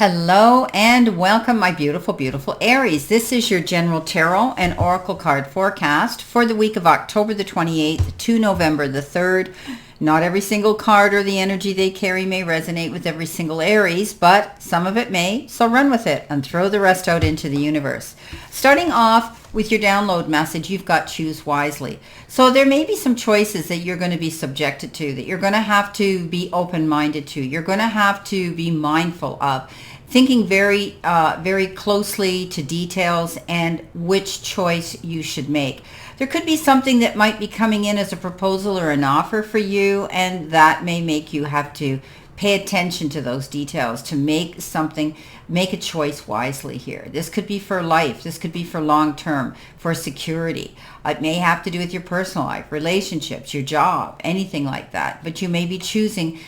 Hello and welcome, my beautiful, beautiful Aries. This is your General Tarot and Oracle card forecast for the week of October the 28th to November the 3rd. Not every single card or the energy they carry may resonate with every single Aries, but some of it may, so run with it and throw the rest out into the universe. Starting off with your download message, you've got choose wisely. So there may be some choices that you're going to be subjected to, that you're going to have to be open-minded to. You're going to have to be mindful of thinking very closely to details and which choice you should make. There could be something that might be coming in as a proposal or an offer for you, and that may make you have to pay attention to those details to make a choice wisely here. This could be for life. This could be for long term, for security. It may have to do with your personal life, relationships, your job, anything like that. But you may be choosing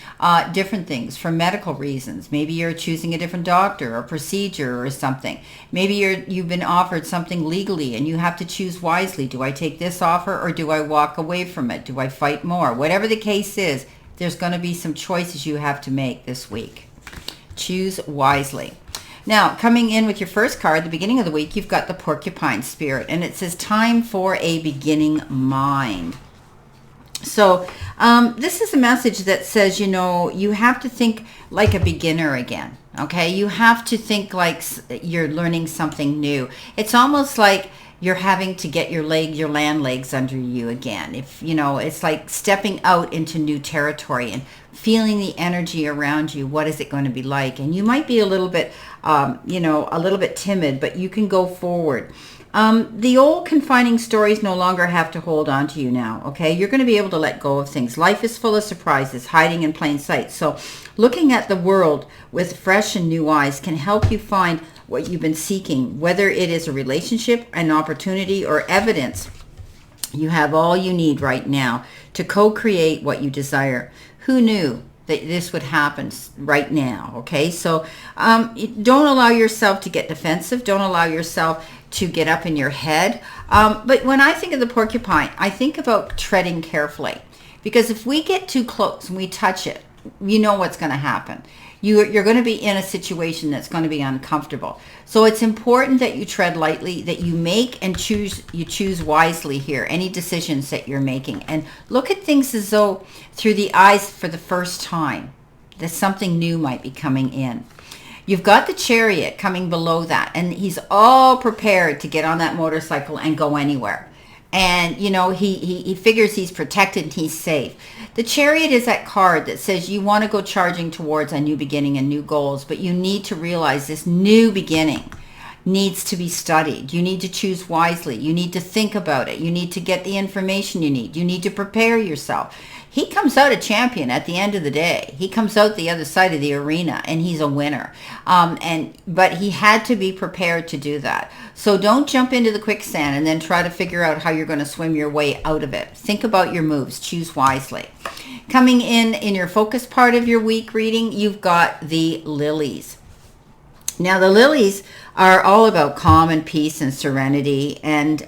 different things for medical reasons. Maybe you're choosing a different doctor or procedure or something. Maybe you've been offered something legally and you have to choose wisely. Do I take this offer or do I walk away from it? Do I fight more? Whatever the case is, there's going to be some choices you have to make this week. Choose wisely. Now, coming in with your first card, the beginning of the week, you've got the Porcupine Spirit, and it says, time for a beginning mind. So this is a message that says, you have to think like a beginner again, okay? You have to think like you're learning something new. It's almost like you're having to get your land legs under you again. It's like stepping out into new territory and feeling the energy around you. What is it going to be like? And you might be a little bit, a little bit timid, but you can go forward. The old confining stories no longer have to hold on to you now, okay? You're going to be able to let go of things. Life is full of surprises, hiding in plain sight. So looking at the world with fresh and new eyes can help you find what you've been seeking, whether it is a relationship, an opportunity, or evidence. You have all you need right now to co-create what you desire. Who knew that this would happen right now? Okay, so don't allow yourself to get defensive. Don't allow yourself to get up in your head. But when I think of the porcupine, I think about treading carefully, because if we get too close and we touch it, you know what's going to happen. You're going to be in a situation that's going to be uncomfortable. So it's important that you tread lightly, that you make and choose wisely here, any decisions that you're making. And look at things as though through the eyes for the first time, that something new might be coming in. You've got the Chariot coming below that, and he's all prepared to get on that motorcycle and go anywhere. And, he figures he's protected and he's safe. The Chariot is that card that says you want to go charging towards a new beginning and new goals, but you need to realize this new beginning needs to be studied. You need to choose wisely. You need to think about it. You need to get the information you need. You need to prepare yourself. He comes out a champion at the end of the day. He comes out the other side of the arena and he's a winner. But he had to be prepared to do that. So don't jump into the quicksand and then try to figure out how you're going to swim your way out of it. Think about your moves. Choose wisely. Coming in your focus part of your week reading, you've got the lilies. Now, the lilies are all about calm and peace and serenity. And,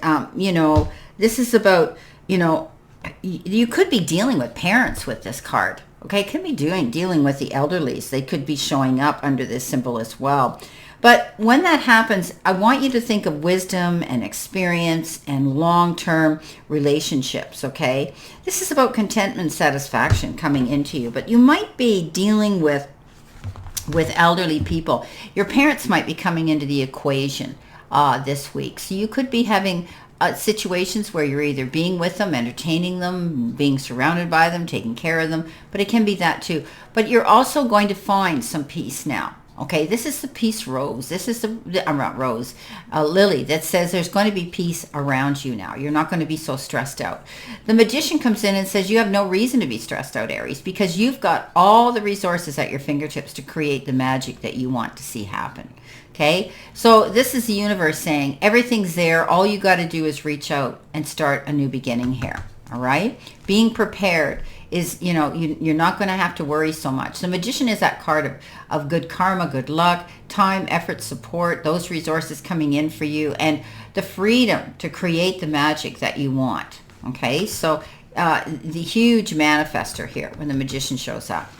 this is about, you could be dealing with parents with this card. Okay, it could be dealing with the elderlies. They could be showing up under this symbol as well. But when that happens, I want you to think of wisdom and experience and long-term relationships, okay? This is about contentment and satisfaction coming into you. But you might be dealing with elderly people. Your parents might be coming into the equation this week. So you could be having situations where you're either being with them, entertaining them, being surrounded by them, taking care of them, but it can be that too. But you're also going to find some peace now. Okay, this is the peace rose. This is a lily that says there's going to be peace around you now. You're not going to be so stressed out. The Magician comes in and says you have no reason to be stressed out, Aries, because you've got all the resources at your fingertips to create the magic that you want to see happen. Okay, so this is the universe saying everything's there. All you got to do is reach out and start a new beginning here. All right, being prepared is, you're not going to have to worry so much. The Magician is that card of good karma, good luck, time, effort, support, those resources coming in for you, and the freedom to create the magic that you want. Okay, so the huge manifester here when the Magician shows up.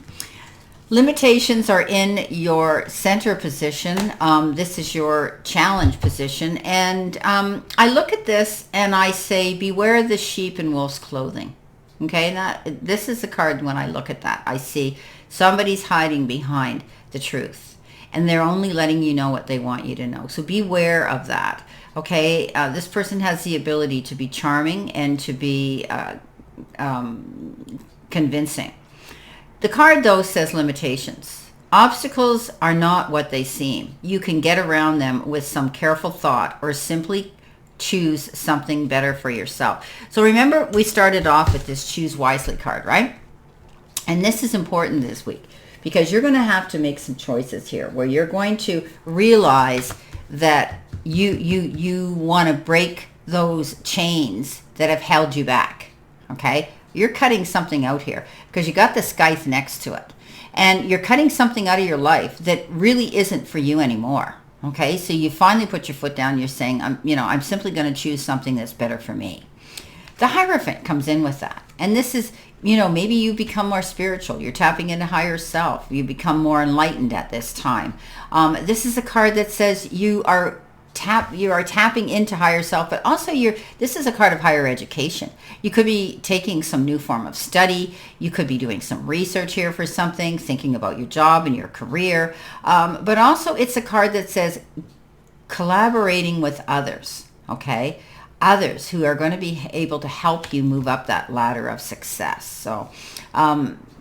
Limitations are in your center position. This is your challenge position. And I look at this and I say, beware the sheep in wolf's clothing. Okay, this is a card. When I look at that, I see somebody's hiding behind the truth. And they're only letting you know what they want you to know. So beware of that. Okay, this person has the ability to be charming and to be convincing. The card, though, says limitations. Obstacles are not what they seem. You can get around them with some careful thought or simply choose something better for yourself. So remember, we started off with this choose wisely card, right? And this is important this week because you're going to have to make some choices here where you're going to realize that you want to break those chains that have held you back, okay? You're cutting something out here because you got the scythe next to it. And you're cutting something out of your life that really isn't for you anymore. Okay, so you finally put your foot down. You're saying, I'm simply going to choose something that's better for me. The Hierophant comes in with that. And this is, maybe you become more spiritual. You're tapping into higher self. You become more enlightened at this time. This is a card that says you are tapping into higher self, but also this is a card of higher education. You could be taking some new form of study. You could be doing some research here for something, thinking about your job and your career. But also it's a card that says collaborating with others, okay? Others who are going to be able to help you move up that ladder of success. So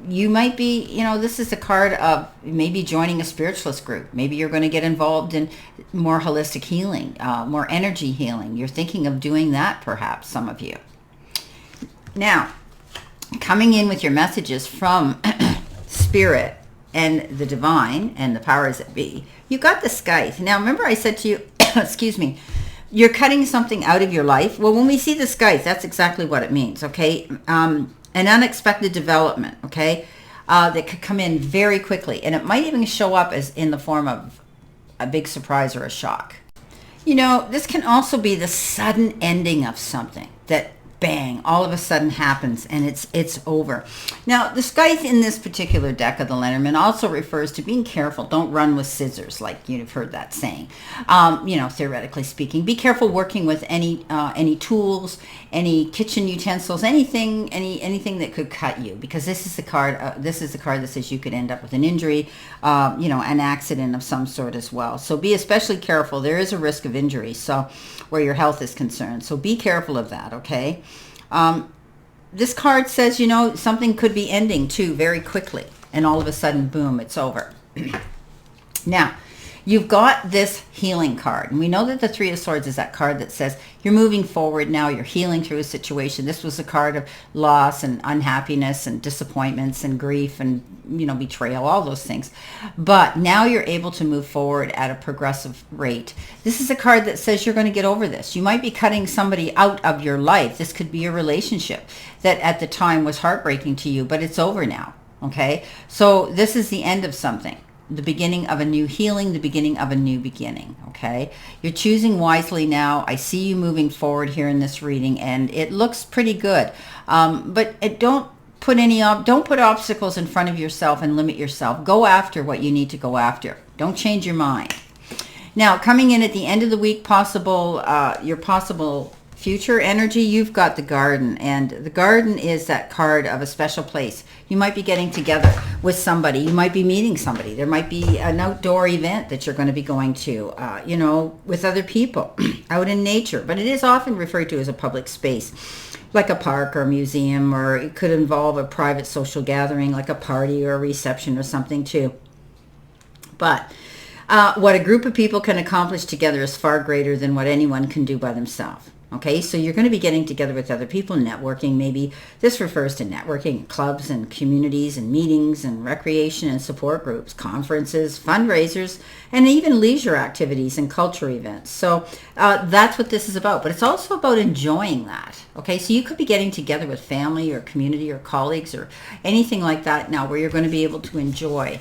you might be, this is a card of maybe joining a spiritualist group. Maybe you're going to get involved in more holistic healing, more energy healing. You're thinking of doing that, perhaps, some of you. Now, coming in with your messages from Spirit and the Divine and the powers that be, you got the scythe. Now, remember I said to you, excuse me, you're cutting something out of your life. Well, when we see the scythe, that's exactly what it means, okay? An unexpected development, okay, that could come in very quickly. And it might even show up as in the form of a big surprise or a shock. This can also be the sudden ending of something that, bang, all of a sudden happens and it's over. Now, the scythe in this particular deck of the Lenormand also refers to being careful. Don't run with scissors, like you've heard that saying. Theoretically speaking, be careful working with any tools, any kitchen utensils, anything that could cut you, because this is the card. This is the card that says you could end up with an injury, an accident of some sort as well. So be especially careful. There is a risk of injury, so where your health is concerned. So be careful of that. Okay. This card says, something could be ending too very quickly, and all of a sudden, boom, it's over. Now, you've got this healing card, and we know that the Three of Swords is that card that says you're moving forward now, you're healing through a situation. This was a card of loss and unhappiness and disappointments and grief and, betrayal, all those things. But now you're able to move forward at a progressive rate. This is a card that says you're going to get over this. You might be cutting somebody out of your life. This could be a relationship that at the time was heartbreaking to you, but it's over now, okay? So this is the end of something. The beginning of a new healing, the beginning of a new beginning, okay? You're choosing wisely now. I see you moving forward here in this reading, and it looks pretty good. But don't put obstacles in front of yourself and limit yourself. Go after what you need to go after. Don't change your mind. Now, coming in at the end of the week, your possible future energy, you've got the Garden, and the Garden is that card of a special place. You might be getting together with somebody. You might be meeting somebody. There might be an outdoor event that you're going to be going to, with other people out in nature. But it is often referred to as a public space, like a park or a museum, or it could involve a private social gathering like a party or a reception or something too. But what a group of people can accomplish together is far greater than what anyone can do by themselves. Okay, so you're going to be getting together with other people, networking. Maybe this refers to networking in clubs and communities and meetings and recreation and support groups, conferences, fundraisers, and even leisure activities and culture events. So that's what this is about. But it's also about enjoying that. Okay, so you could be getting together with family or community or colleagues or anything like that now, where you're going to be able to enjoy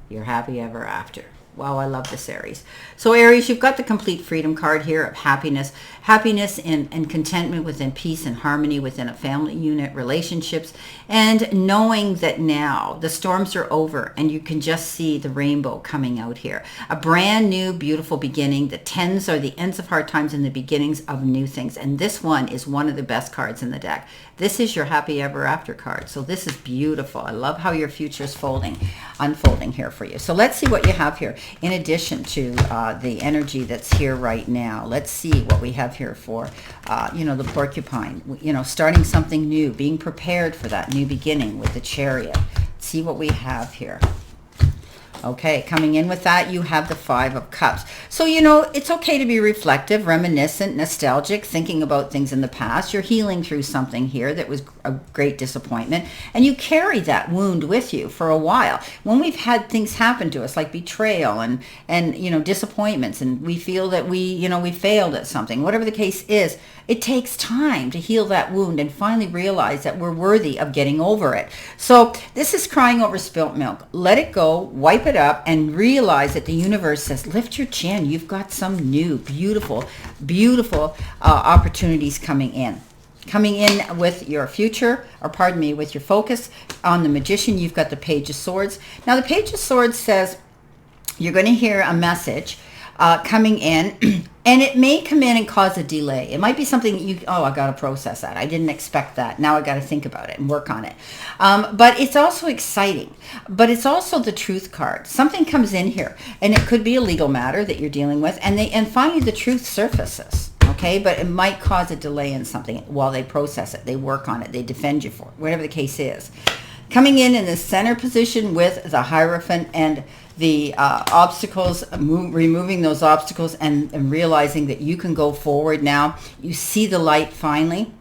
your happy ever after. Wow, I love this, Aries. So Aries, you've got the complete freedom card here of happiness. Happiness and contentment within peace and harmony within a family unit, relationships, and knowing that now the storms are over and you can just see the rainbow coming out here. A brand new, beautiful beginning. The tens are the ends of hard times and the beginnings of new things. And this one is one of the best cards in the deck. This is your happy ever after card. So this is beautiful. I love how your future is unfolding here for you. So let's see what you have here. In addition to the energy that's here right now, let's see what we have here for, the porcupine, starting something new, being prepared for that new beginning with the Chariot. See what we have here. Okay, coming in with that, you have the Five of Cups. So, it's okay to be reflective, reminiscent, nostalgic, thinking about things in the past. You're healing through something here that was a great disappointment, and you carry that wound with you for a while. When we've had things happen to us, like betrayal and disappointments, and we feel that we failed at something, whatever the case is, it takes time to heal that wound and finally realize that we're worthy of getting over it. So this is crying over spilt milk. Let it go, wipe it up, and realize that the universe says, lift your chin. You've got some new, beautiful, beautiful opportunities coming in. Coming in with your future, with your focus on the Magician, you've got the Page of Swords. Now, the Page of Swords says you're going to hear a message coming in, and it may come in and cause a delay. It might be something I got to process that. I didn't expect that. Now I got to think about it and work on it. But it's also exciting. But it's also the Truth card. Something comes in here, and it could be a legal matter that you're dealing with, and finally the truth surfaces. Okay, but it might cause a delay in something while they process it. They work on it. They defend you for it, whatever the case is. Coming in the center position with the Hierophant and the obstacles, removing those obstacles and realizing that you can go forward now. You see the light finally.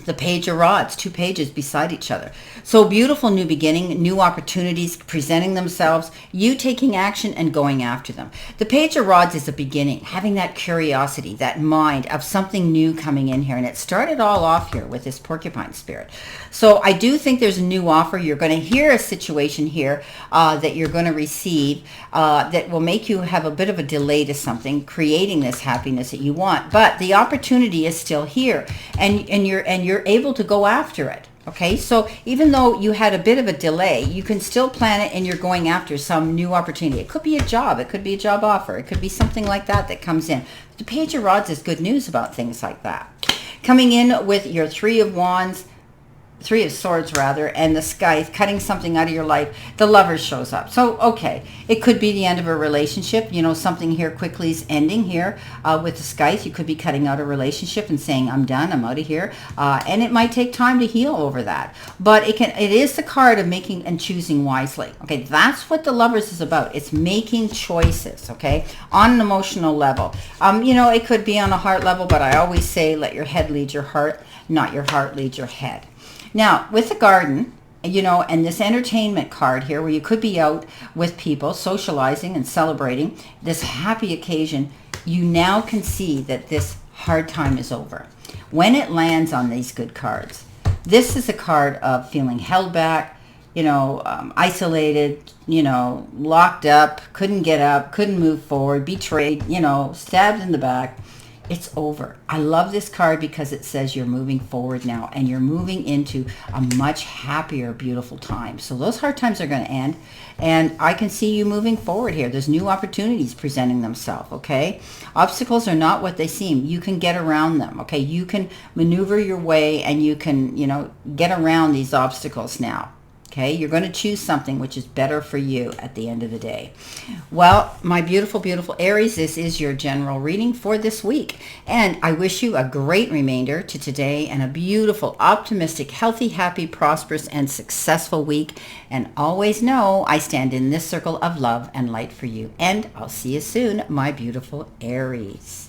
The Page of Rods, two pages beside each other. So beautiful new beginning, new opportunities presenting themselves, you taking action and going after them. The Page of Rods is a beginning, having that curiosity, that mind of something new coming in here. And it started all off here with this porcupine spirit. So I do think there's a new offer. You're going to hear a situation here that you're going to receive that will make you have a bit of a delay to something, creating this happiness that you want. But the opportunity is still here, and you're able to go after it. Okay, so even though you had a bit of a delay, you can still plan it, and you're going after some new opportunity. It could be a job. It could be a job offer. It could be something like that comes in. The Page of Rods is good news about things like that. Coming in with your Three of Swords rather, and the Scythe, cutting something out of your life. The Lover shows up. So, okay, it could be the end of a relationship. Something here quickly is ending here with the Scythe. You could be cutting out a relationship and saying, I'm done, I'm out of here. And it might take time to heal over that. But it is the card of making and choosing wisely. Okay, that's what the Lovers is about. It's making choices, okay, on an emotional level. It could be on a heart level, but I always say let your head lead your heart, not your heart lead your head. Now, with the Garden, and this entertainment card here, where you could be out with people, socializing and celebrating this happy occasion, you now can see that this hard time is over. When it lands on these good cards, this is a card of feeling held back, isolated, locked up, couldn't get up, couldn't move forward, betrayed, stabbed in the back. It's over. I love this card because it says you're moving forward now, and you're moving into a much happier, beautiful time. So those hard times are going to end, and I can see you moving forward here. There's new opportunities presenting themselves, okay? Obstacles are not what they seem. You can get around them, okay? You can maneuver your way, and you can, get around these obstacles now. Okay, you're going to choose something which is better for you at the end of the day. Well, my beautiful, beautiful Aries, this is your general reading for this week. And I wish you a great remainder to today and a beautiful, optimistic, healthy, happy, prosperous, and successful week. And always know I stand in this circle of love and light for you. And I'll see you soon, my beautiful Aries.